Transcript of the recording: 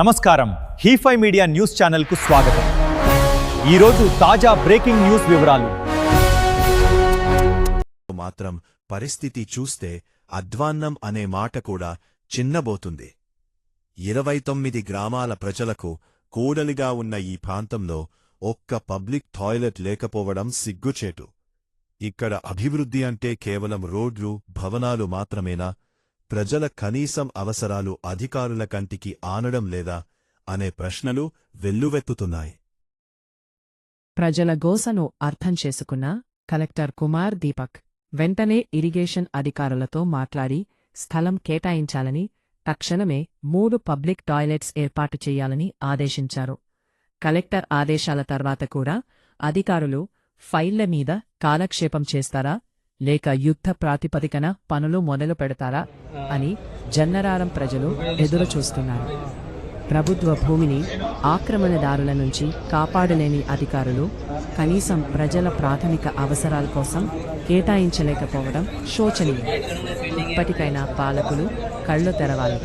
నమస్కారం, హీ5 media news ఛానల్కు స్వాగతం. ఈరోజు తాజా బ్రేకింగ్ న్యూస్ వివరాలు. మాత్రం పరిస్థితి చూస్తే అధ్వాన్నం అనే మాట కూడా చిన్నబోతుంది. 29 గ్రామాల ప్రజలకు కూడలిగా ఉన్న ఈ ప్రాంతంలో ఒక్క పబ్లిక్ టాయిలెట్ లేకపోవడం సిగ్గుచేటు. ఇక్కడ అభివృద్ధి అంటే కేవలం రోడ్లు, భవనాలు మాత్రమేనా? ప్రజల కనీసం అవసరాలు అధికారుల కంటికి ఆనడం లేదా అనే ప్రశ్నలు వెల్లువెత్తుతున్నాయి. ప్రజల గోసను అర్థం చేసుకున్న కలెక్టర్ కుమార్ దీపక్ వెంటనే ఇరిగేషన్ అధికారులతో మాట్లాడి స్థలం కేటాయించాలని, తక్షణమే 3 పబ్లిక్ టాయిలెట్స్ ఏర్పాటు చేయాలని ఆదేశించారు. కలెక్టర్ ఆదేశాల తర్వాత కూడా అధికారులు ఫైళ్ల మీద కాలక్షేపం చేస్తారా లేక యుద్ధ ప్రాతిపదికన పనులు మొదలు పెడతారా అని జన్నరారం ప్రజలు ఎదురుచూస్తున్నారు. ప్రభుత్వ భూమిని ఆక్రమణదారుల నుంచి కాపాడలేని అధికారులు కనీసం ప్రజల ప్రాథమిక అవసరాల కోసం కేటాయించలేకపోవడం శోచనీయం. ఇప్పటికైనా పాలకులు కళ్ళు తెరవాలి.